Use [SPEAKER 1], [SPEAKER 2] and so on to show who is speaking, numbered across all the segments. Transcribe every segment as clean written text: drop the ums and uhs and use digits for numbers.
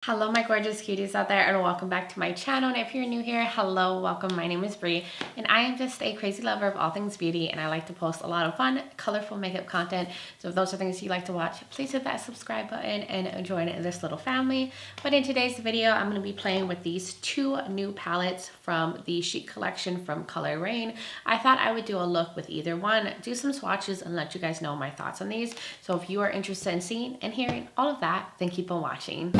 [SPEAKER 1] Hello my gorgeous cuties out there, and welcome back to my channel. And if you're new here, hello, welcome. My name is Bree and I am just a crazy lover of all things beauty, and I like to post a lot of fun, colorful makeup content. So if those are things you like to watch, please hit that subscribe button and join this little family. But in today's video, I'm going to be playing with these two new palettes from the Chic collection from color RAINE. I thought I would do a look with either one, do some swatches, and let you guys know my thoughts on these. So if you are interested in seeing and hearing all of that, then keep on watching.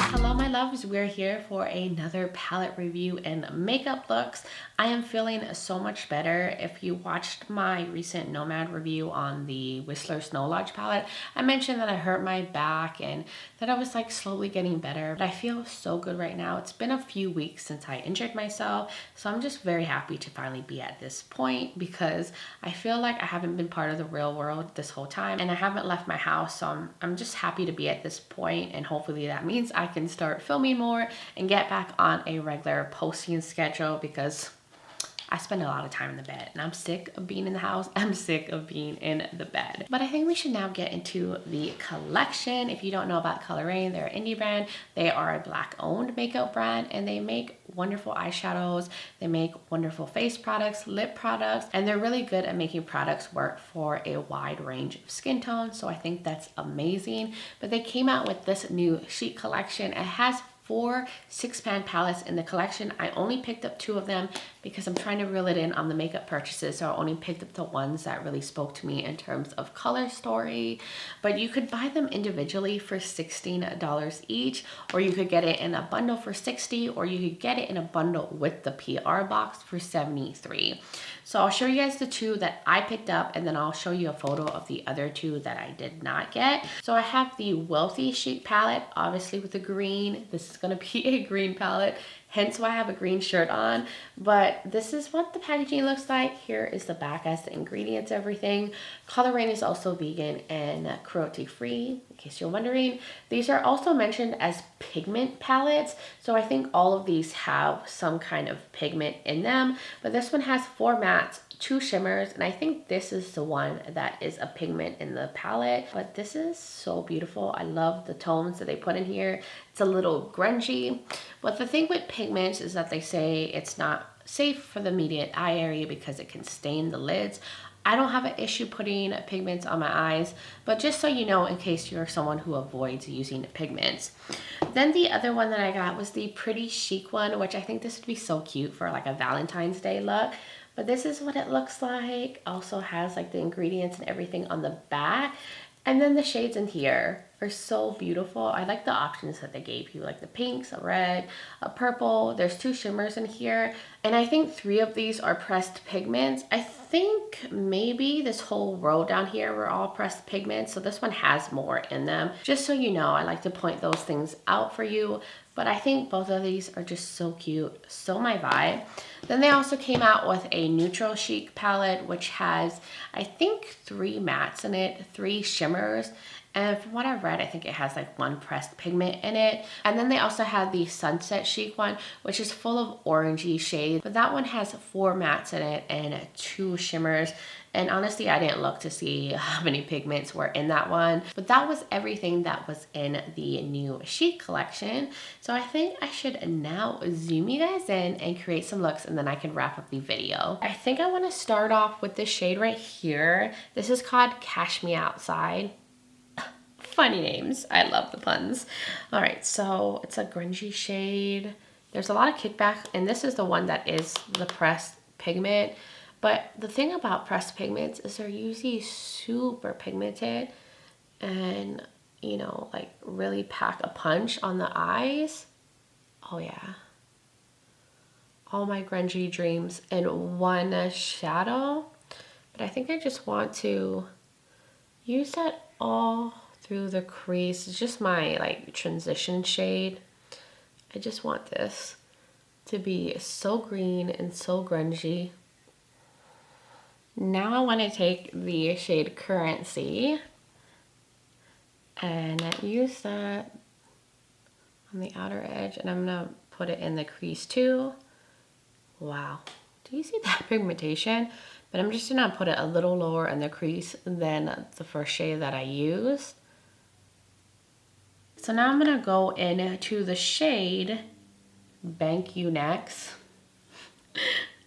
[SPEAKER 1] Hello my loves, we're here for another palette review and makeup looks. I am feeling so much better. If you watched my recent Nomad review on the Whistler Snow Lodge palette, I mentioned that I hurt my back and that I was like slowly getting better, but I feel so good right now. It's been a few weeks since I injured myself, so I'm just very happy to finally be at this point because I feel like I haven't been part of the real world this whole time and I haven't left my house, so I'm just happy to be at this point, and hopefully that means I can start filming more and get back on a regular posting schedule because I spend a lot of time in the bed and I'm sick of being in the house. I'm sick of being in the bed. But I think we should now get into the collection. If you don't know about Color RAINE, they're an indie brand. They are a Black owned makeup brand and they make wonderful eyeshadows. They make wonderful face products, lip products, and they're really good at making products work for a wide range of skin tones. So I think that's amazing. But they came out with this new Chic collection. It has 4 6-pan palettes in the collection. I only picked up 2 of them because I'm trying to reel it in on the makeup purchases, so I only picked up the ones that really spoke to me in terms of color story. But you could buy them individually for $16 each, or you could get it in a bundle for $60, or you could get it in a bundle with the PR box for $73. So I'll show you guys the 2 that I picked up, and then I'll show you a photo of the other 2 that I did not get. So I have the Wealthy Chic palette, obviously with the green. This is going to be a green palette, hence why I have a green shirt on. But this is what the packaging looks like. Here is the back as the ingredients, everything. Color RAINE is also vegan and cruelty free, in case you're wondering. These are also mentioned as pigment palettes, so I think all of these have some kind of pigment in them, but this one has 4 mattes, 2 shimmers, and I think this is the one that is a pigment in the palette. But this is so beautiful. I love the tones that they put in here. It's a little grungy, but the thing with pigments is that they say it's not safe for the immediate eye area because it can stain the lids. I don't have an issue putting pigments on my eyes, but just so you know, in case you're someone who avoids using pigments. Then the other one that I got was the Pretty Chic one, which I think this would be so cute for like a Valentine's Day look. But this is what it looks like. Also has like the ingredients and everything on the back. And then the shades in here are so beautiful. I like the options that they gave you, like the pinks, a red, a purple. There's 2 shimmers in here. And I think 3 of these are pressed pigments. I think maybe this whole row down here were all pressed pigments. So this one has more in them. Just so you know, I like to point those things out for you. But I think both of these are just so cute, so my vibe. Then they also came out with a Neutral Chic palette, which has, I think, 3 mattes in it, 3 shimmers. And from what I've read, I think it has like 1 pressed pigment in it. And then they also have the Sunset Chic one, which is full of orangey shades. But that one has 4 mattes in it and 2 shimmers. And honestly, I didn't look to see how many pigments were in that one. But that was everything that was in the new Chic collection. So I think I should now zoom you guys in and create some looks, and then I can wrap up the video. I think I want to start off with this shade right here. This is called Cash Me Outside. Funny names. I love the puns. All right, so it's a grungy shade. There's a lot of kickback, and this is the one that is the pressed pigment. But the thing about pressed pigments is they're usually super pigmented and, you know, like really pack a punch on the eyes. Oh yeah. All my grungy dreams in one shadow. But I think I just want to use that all through the crease. It's just my like transition shade. I just want this to be so green and so grungy. Now I want to take the shade Currency and use that on the outer edge, and I'm gonna put it in the crease too. Wow, do you see that pigmentation? but I'm just gonna put it a little lower in the crease than the first shade that I used. So now I'm gonna go into the shade Bank You Next.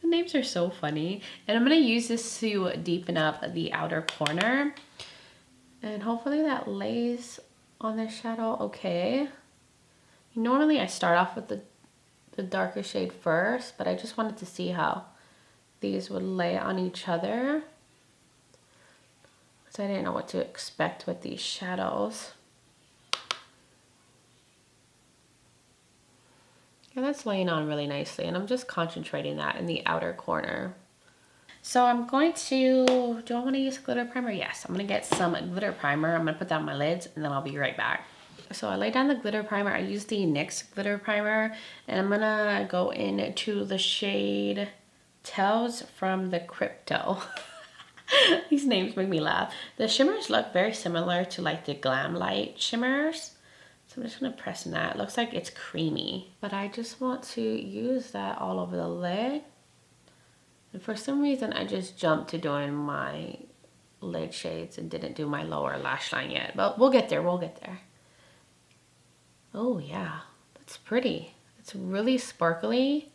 [SPEAKER 1] The names are so funny. And I'm gonna use this to deepen up the outer corner. And hopefully that lays on the shadow okay. Normally I start off with the darker shade first, but I just wanted to see how these would lay on each other. So I didn't know what to expect with these shadows. Yeah, that's laying on really nicely, and I'm just concentrating that in the outer corner. So I'm going to, do I want to use glitter primer? Yes, I'm going to get some glitter primer. I'm going to put that on my lids, and then I'll be right back. So I laid down the glitter primer. I used the NYX glitter primer, and I'm going to go into the shade Tells from the Crypto. These names make me laugh. The shimmers look very similar to like the Glam Light shimmers. So I'm just gonna press in that. It looks like it's creamy, but I just want to use that all over the lid. And for some reason, I just jumped to doing my lid shades and didn't do my lower lash line yet, but we'll get there, we'll get there. Oh yeah, that's pretty. It's really sparkly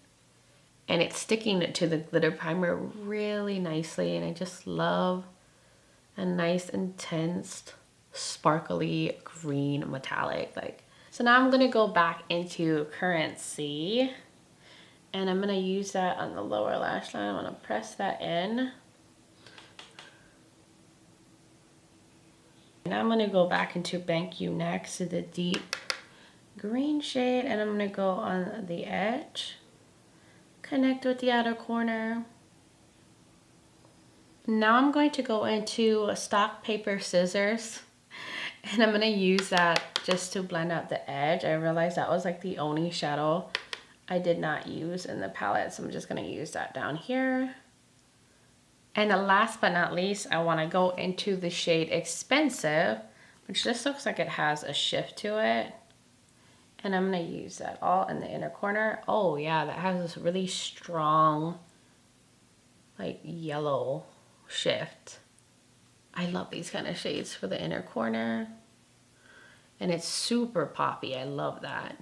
[SPEAKER 1] and it's sticking to the glitter primer really nicely. And I just love a nice, intense, sparkly green metallic. So now I'm gonna go back into Currency, and I'm gonna use that on the lower lash line. I'm gonna press that in. Now I'm gonna go back into Bank You Next to the deep green shade, and I'm gonna go on the edge, connect with the outer corner. Now I'm going to go into Stock Paper Scissors, and I'm gonna use that just to blend out the edge. I realized that was like the only shadow I did not use in the palette, so I'm just gonna use that down here. And last but not least, I wanna go into the shade Expensive, which just looks like it has a shift to it. And I'm gonna use that all in the inner corner. Oh yeah, that has this really strong, like yellow shift. I love these kind of shades for the inner corner. And it's super poppy, I love that.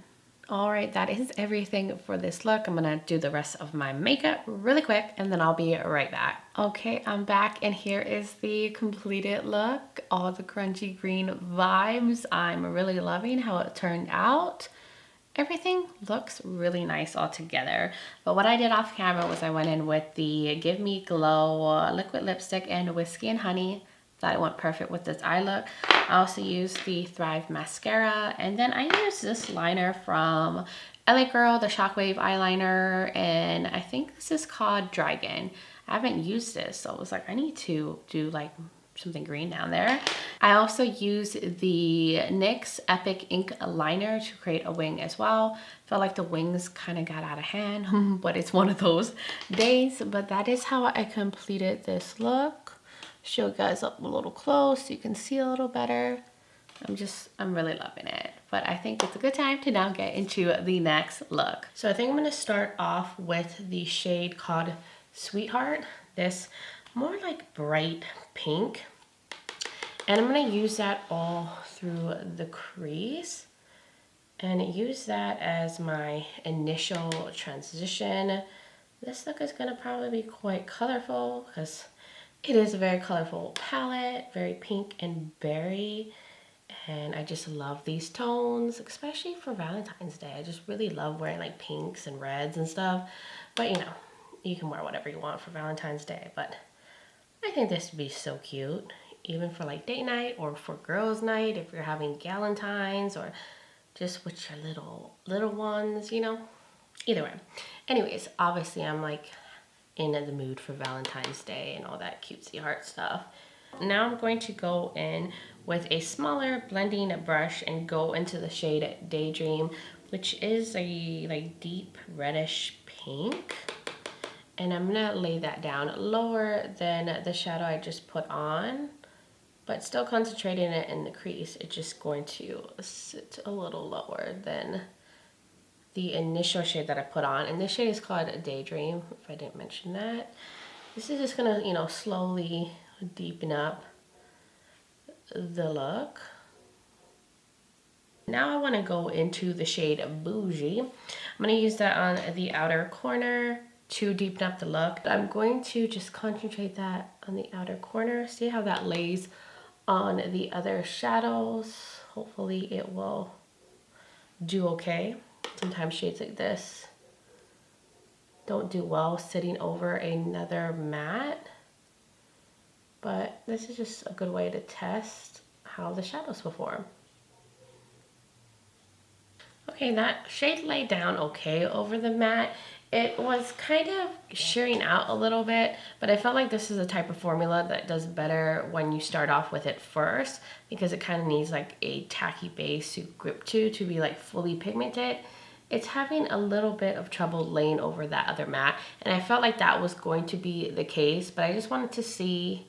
[SPEAKER 1] All right, that is everything for this look. I'm gonna do the rest of my makeup really quick and then I'll be right back. Okay, I'm back and here is the completed look. All the grungy green vibes. I'm really loving how it turned out. Everything looks really nice all together. But what I did off camera was I went in with the Give Me Glow liquid lipstick and Whiskey and Honey. Thought it went perfect with this eye look. I also used the Thrive mascara, and then I used this liner from LA Girl, the Shockwave eyeliner, and I think this is called Dragon. I haven't used this, so I was like, I need to do like something green down there. I also used the NYX Epic Ink liner to create a wing as well. Felt like the wings kind of got out of hand, but it's one of those days. But that is how I completed this look. Show you guys up a little close so you can see a little better. I'm really loving it. But I think it's a good time to now get into the next look. So I think I'm gonna start off with the shade called Sweetheart. This more like bright pink. And I'm gonna use that all through the crease and use that as my initial transition. This look is gonna probably be quite colorful because it is a very colorful palette, very pink and berry. And I just love these tones, especially for Valentine's Day. I just really love wearing like pinks and reds and stuff. But you know, you can wear whatever you want for Valentine's Day. But I think this would be so cute, even for like date night or for girls' night, if you're having Galentine's or just with your little ones, you know. Either way. Anyways, obviously I'm like in the mood for Valentine's Day and all that cutesy heart stuff. Now I'm going to go in with a smaller blending brush and go into the shade Daydream, which is a like deep reddish pink. And I'm gonna lay that down lower than the shadow I just put on, but still concentrating it in the crease. It's just going to sit a little lower than the initial shade that I put on. And this shade is called Daydream, if I didn't mention that. This is just gonna, you know, slowly deepen up the look. Now I want to go into the shade Bougie. I'm going to use that on the outer corner to deepen up the look. I'm going to just concentrate that on the outer corner. See how that lays on the other shadows. Hopefully it will do okay. Sometimes shades like this don't do well sitting over another matte. But this is just a good way to test how the shadows perform. Okay, that shade laid down okay over the matte. It was kind of shearing out a little bit, but I felt like this is a type of formula that does better when you start off with it first, because it kind of needs like a tacky base to grip to be like fully pigmented. It's having a little bit of trouble laying over that other matte, and I felt like that was going to be the case, but I just wanted to see,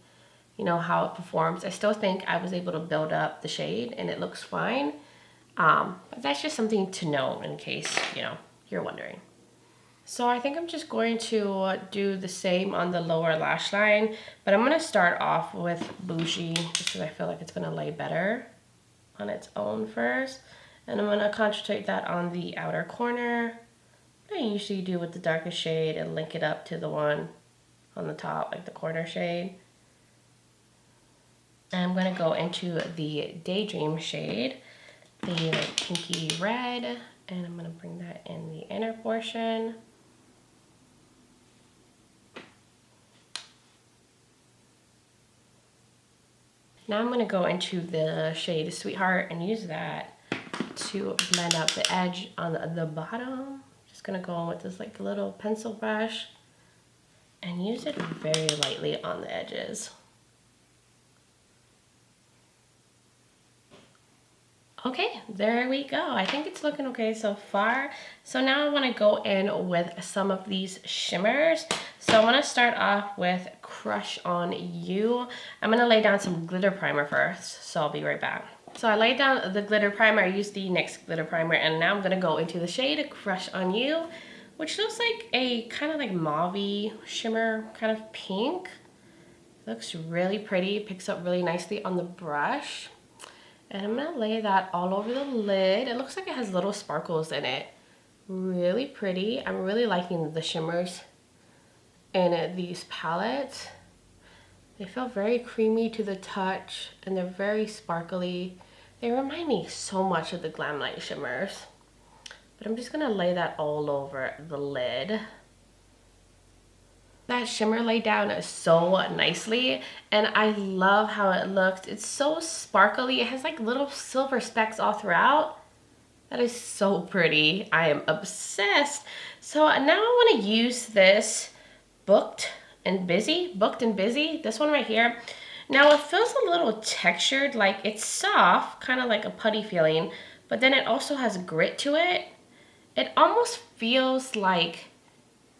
[SPEAKER 1] you know, how it performs. I still think I was able to build up the shade and it looks fine. But that's just something to know in case, you know, you're wondering. So I think I'm just going to do the same on the lower lash line, but I'm going to start off with Bougie just because I feel like it's going to lay better on its own first. And I'm going to concentrate that on the outer corner. I usually do with the darkest shade and link it up to the one on the top, like the corner shade. And I'm going to go into the Daydream shade, the like pinky red, and I'm going to bring that in the inner portion. Now I'm going to go into the shade Sweetheart and use that to blend out the edge on the bottom. Just going to go in with this like little pencil brush and use it very lightly on the edges. Okay, there we go. I think it's looking okay so far. So now I want to go in with some of these shimmers. So I want to start off with Crush on You. I'm going to lay down some glitter primer first, so I'll be right back. So I laid down the glitter primer. I used the NYX glitter primer, and now I'm going to go into the shade Crush on You, which looks like a kind of like mauve-y shimmer, kind of pink. Looks really pretty, picks up really nicely on the brush. And I'm going to lay that all over the lid. It looks like it has little sparkles in it. Really pretty. I'm really liking the shimmers in these palettes. They feel very creamy to the touch, and they're very sparkly. They remind me so much of the Glam Light shimmers. But I'm just going to lay that all over the lid. That shimmer laid down so nicely, and I love how it looks. It's so sparkly. It has like little silver specks all throughout. That is so pretty. I am obsessed. So now I want to use this Booked and Busy, this one right here. Now it feels a little textured, like it's soft, kind of like a putty feeling, but then it also has grit to it. It almost feels like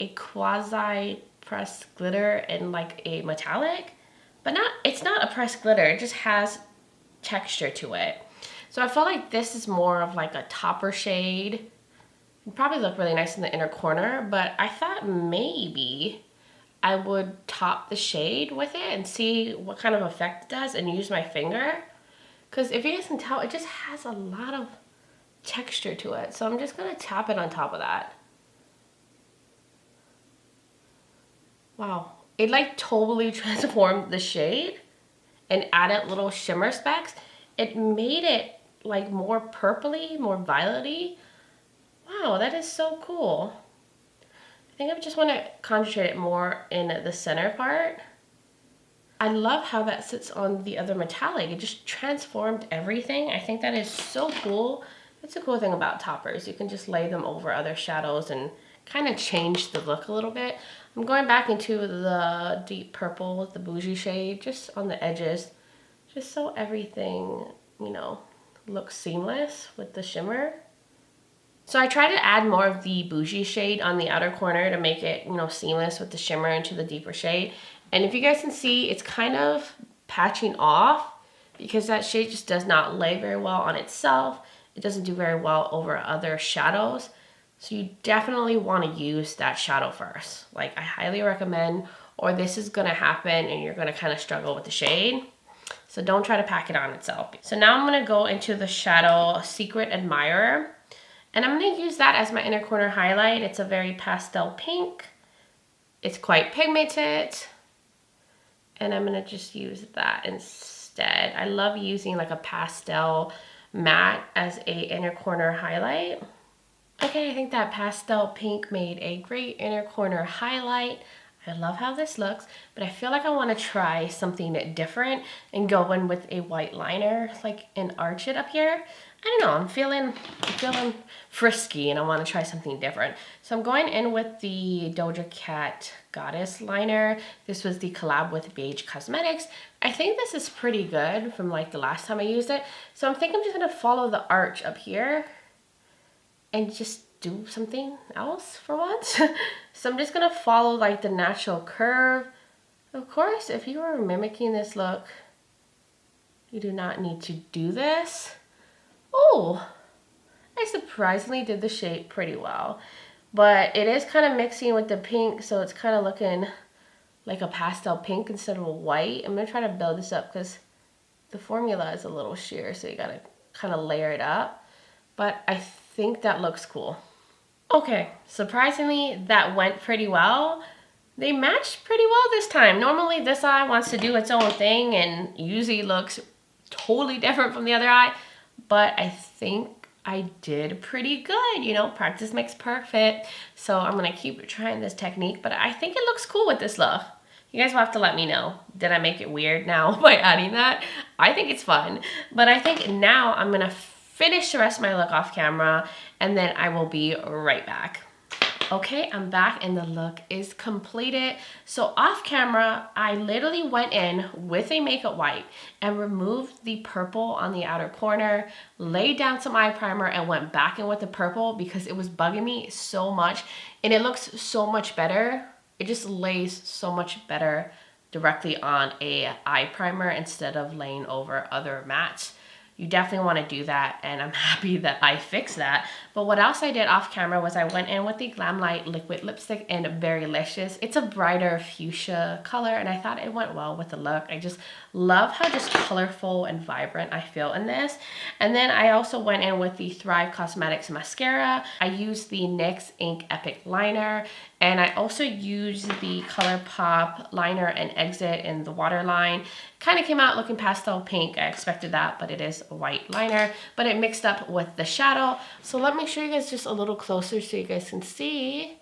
[SPEAKER 1] a quasi pressed glitter in like a metallic, but it's not a pressed glitter, it just has texture to it. So I feel like this is more of like a topper shade. It'd probably look really nice in the inner corner, but I thought maybe I would top the shade with it and see what kind of effect it does and use my finger, because if you guys can tell, it just has a lot of texture to it. So I'm just gonna tap it on top of that. Wow, it like totally transformed the shade and added little shimmer specks. It made it like more purpley, more violet-y. Wow, that is so cool. I think I just want to concentrate it more in the center part. I love how that sits on the other metallic. It just transformed everything. I think that is so cool. That's a cool thing about toppers. You can just lay them over other shadows and kind of change the look a little bit. I'm going back into the deep purple, the Bougie shade, just on the edges, just so everything, you know, looks seamless with the shimmer. So I try to add more of the Bougie shade on the outer corner to make it, you know, seamless with the shimmer into the deeper shade. And if you guys can see, it's kind of patching off because that shade just does not lay very well on itself. It doesn't do very well over other shadows. So you definitely want to use that shadow first. Like, I highly recommend or this is gonna happen and you're gonna kind of struggle with the shade. So don't try to pack it on itself. So now I'm gonna go into the shadow Secret Admirer, and I'm gonna use that as my inner corner highlight. It's a very pastel pink. It's quite pigmented, and I'm gonna just use that instead. I love using like a pastel matte as a inner corner highlight. Okay, I think that pastel pink made a great inner corner highlight. I love how this looks, but I feel like I want to try something different and go in with a white liner, like and arch it up here. I don't know, I'm feeling frisky and I want to try something different. So I'm going in with the Doja Cat Goddess liner. This was the collab with Beige Cosmetics. I think this is pretty good from like the last time I used it. So I think I'm just going to follow the arch up here and just do something else for once. So I'm just gonna follow like the natural curve. Of course, if you are mimicking this look, you do not need to do this. Oh, I surprisingly did the shape pretty well, but it is kind of mixing with the pink, so it's kind of looking like a pastel pink instead of a white. I'm gonna try to build this up because the formula is a little sheer, so you gotta kind of layer it up, but I think that looks cool. Okay, surprisingly, that went pretty well. They matched pretty well this time. Normally this eye wants to do its own thing and usually looks totally different from the other eye, but I think I did pretty good. You know, practice makes perfect. So I'm gonna keep trying this technique, but I think it looks cool with this look. You guys will have to let me know. Did I make it weird now by adding that? I think it's fun, but I think now I'm gonna finish the rest of my look off camera and then I will be right back. Okay, I'm back and the look is completed. So off camera, I literally went in with a makeup wipe and removed the purple on the outer corner, laid down some eye primer and went back in with the purple because it was bugging me so much and it looks so much better. It just lays so much better directly on a eye primer instead of laying over other mattes. You definitely want to do that, and I'm happy that I fixed that. But what else I did off camera was I went in with the Glamlite liquid lipstick in Berrylicious. It's a brighter fuchsia color, and I thought it went well with the look. I just love how just colorful and vibrant I feel in this. And then I also went in with the Thrive Cosmetics mascara. I used the NYX Ink Epic liner, and I also used the ColourPop liner and Exit in the waterline. Kind of came out looking pastel pink. I expected that, but it is a white liner, but it mixed up with the shadow. So let me show you guys just a little closer so you guys can see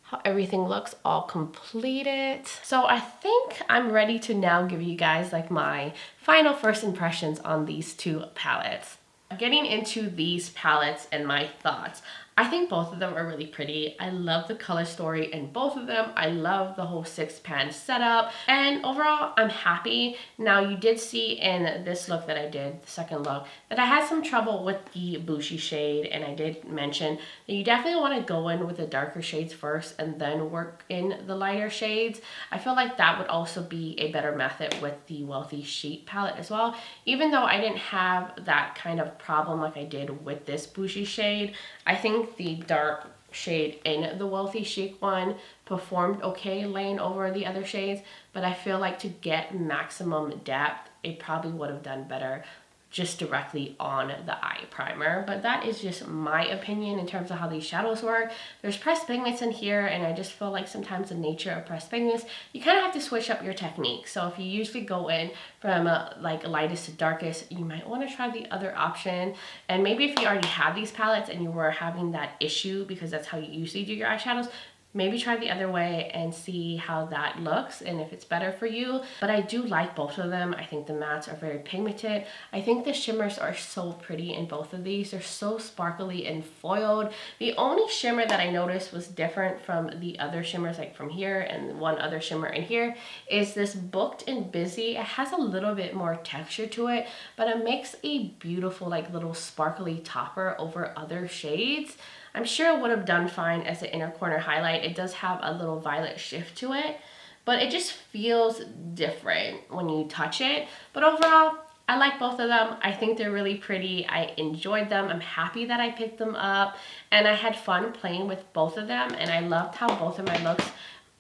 [SPEAKER 1] how everything looks all completed. So I think I'm ready to now give you guys like my final first impressions on these two palettes. Getting into these palettes and my thoughts, I think both of them are really pretty. I love the color story in both of them. I love the whole 6-pan setup. And overall, I'm happy. Now, you did see in this look that I did, the second look, that I had some trouble with the Bougie shade. And I did mention that you definitely want to go in with the darker shades first and then work in the lighter shades. I feel like that would also be a better method with the Wealthy Chic palette as well. Even though I didn't have that kind of problem like I did with this Bougie shade, I think the dark shade in the Wealthy Chic one performed okay laying over the other shades, but I feel like to get maximum depth, it probably would have done better just directly on the eye primer. But that is just my opinion in terms of how these shadows work. There's pressed pigments in here, and I just feel like sometimes the nature of pressed pigments, you kind of have to switch up your technique. So if you usually go in from like lightest to darkest, you might want to try the other option. And maybe if you already have these palettes and you were having that issue because that's how you usually do your eyeshadows, maybe try the other way and see how that looks and if it's better for you. But I do like both of them. I think the mattes are very pigmented. I think the shimmers are so pretty in both of these. They're so sparkly and foiled. The only shimmer that I noticed was different from the other shimmers, like from here and one other shimmer in here, is this Booked and Busy. It has a little bit more texture to it, but it makes a beautiful like little sparkly topper over other shades. I'm sure it would have done fine as an inner corner highlight. It does have a little violet shift to it, but it just feels different when you touch it. But overall, I like both of them. I think they're really pretty. I enjoyed them. I'm happy that I picked them up, and I had fun playing with both of them, and I loved how both of my looks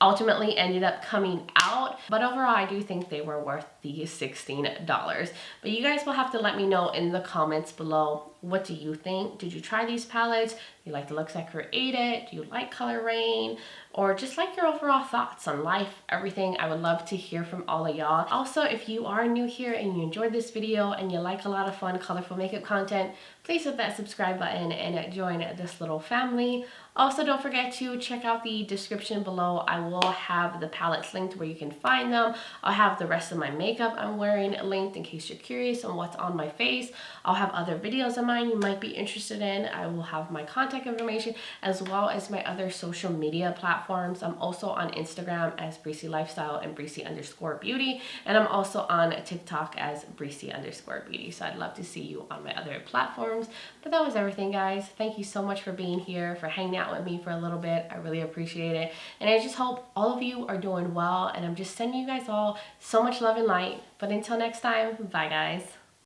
[SPEAKER 1] ultimately ended up coming out. But overall, I do think they were worth the $16. But you guys will have to let me know in the comments below, what do you think? Did you try these palettes? Do you like the looks I created? Do you like color RAINE? Or just like your overall thoughts on life, everything. I would love to hear from all of y'all. Also, if you are new here and you enjoyed this video and you like a lot of fun, colorful makeup content, please hit that subscribe button and join this little family. Also, don't forget to check out the description below. I will have the palettes linked where you can find them. I'll have the rest of my makeup I'm wearing linked in case you're curious on what's on my face. I'll have other videos of mine you might be interested in. I will have my contact information as well as my other social media platforms. I'm also on Instagram as Breezy Lifestyle and Breezy_Beauty. And I'm also on TikTok as Breezy_Beauty. So I'd love to see you on my other platforms. But that was everything, guys. Thank you so much for being here, for hanging out with me for a little bit. I really appreciate it. And I just hope all of you are doing well. And I'm just sending you guys all so much love and light. But until next time, bye guys.